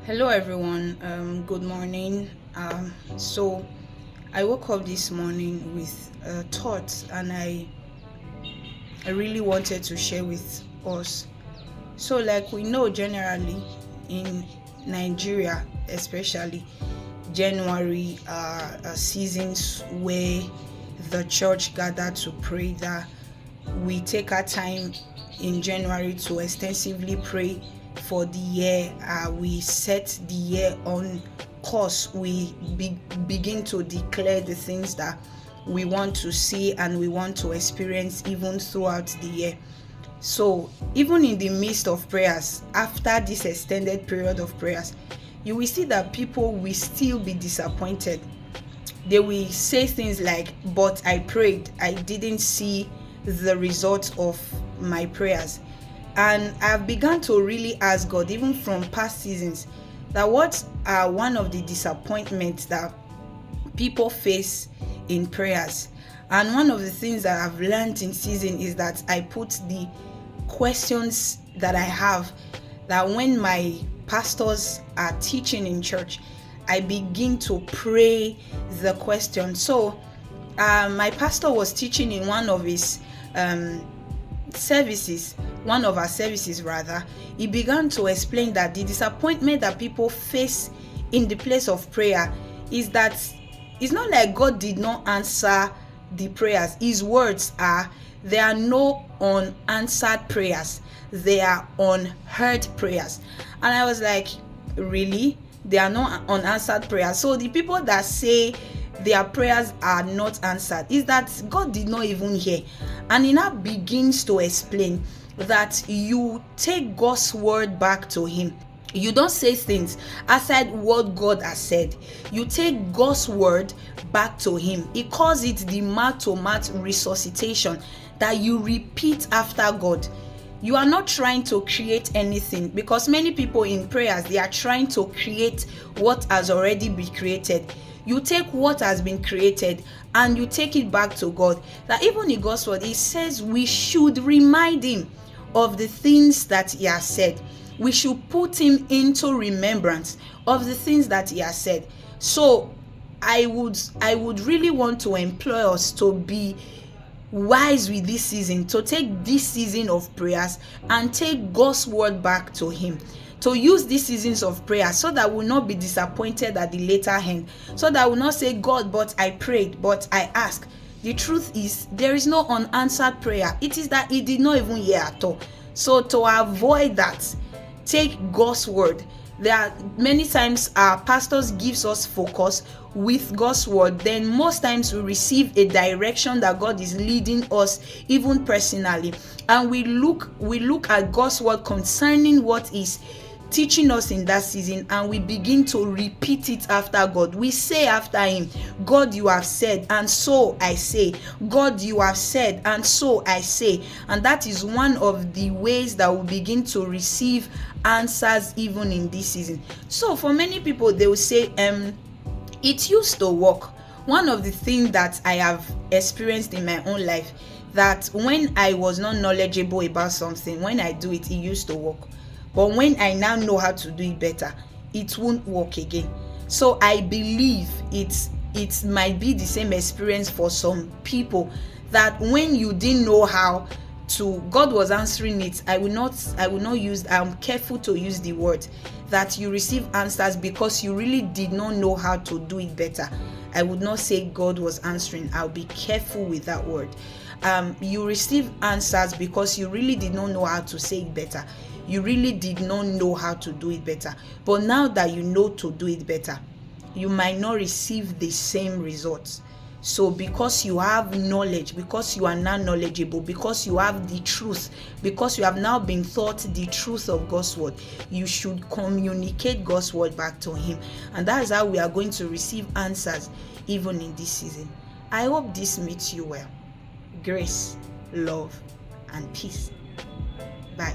Hello everyone, good morning. So I woke up this morning with thoughts, and I really wanted to share with us. So, like we know, generally in Nigeria, especially, January are seasons where the church gather to pray. That we take our time in January to extensively pray for the year. We set the year on course. We begin to declare the things that we want to see and we want to experience even throughout the year. So even in the midst of prayers, after this extended period of prayers, you will see that people will still be disappointed. They will say things like, but I prayed, I didn't see the result of my prayers. And I've begun to really ask God, even from past seasons, that what are one of the disappointments that people face in prayers. And one of the things that I've learned in season is that I put the questions that I have, that when my pastors are teaching in church, I begin to pray the question. So my pastor was teaching in one of his services, one of our services rather. He began to explain that the disappointment that people face in the place of prayer is that it's not like God did not answer the prayers. His words are, there are no unanswered prayers, they are unheard prayers. And I was like, really? There are no unanswered prayers? So the people that say their prayers are not answered is that God did not even hear. And he now begins to explain that you take God's word back to him. You don't say things outside what God has said. You take God's word back to him. He calls it the mouth-to-mouth resuscitation, that you repeat after God. You are not trying to create anything, because many people in prayers, they are trying to create what has already been created. You take what has been created and you take it back to God. That even in God's word, it says we should remind him of the things that he has said. We should put him into remembrance of the things that he has said. So I would really want to employ us to be wise with this season, to take this season of prayers and take God's word back to him, to use these seasons of prayer so that we'll not be disappointed at the later end, so that we'll not say, God, but I prayed, but I asked. The truth is, there is no unanswered prayer. It is that he did not even hear at all. So to avoid that, take God's word. There are many times our pastors gives us focus with God's word. Then most times we receive a direction that God is leading us, even personally, and we look at God's word concerning what is teaching us in that season, and we begin to repeat it after God. We say after him, God, you have said, and so I say. God, you have said, and so I say. And that is one of the ways that we begin to receive answers even in this season. So for many people, they will say, it used to work. One of the things that I have experienced in my own life, that when I was not knowledgeable about something, when I do it, it used to work. But when I now know how to do it better, it won't work again. So I believe it might be the same experience for some people, that when you didn't know how to, God was answering it. I'm careful to use the word that you receive answers because you really did not know how to do it better. I would not say God was answering. I'll be careful with that word. You receive answers because you really did not know how to say it better. You really did not know how to do it better. But now that you know to do it better, you might not receive the same results. So because you have knowledge, because you are now knowledgeable, because you have the truth, because you have now been taught the truth of God's word, you should communicate God's word back to him. And that is how we are going to receive answers even in this season. I hope this meets you well. Grace, love, and peace. Bye.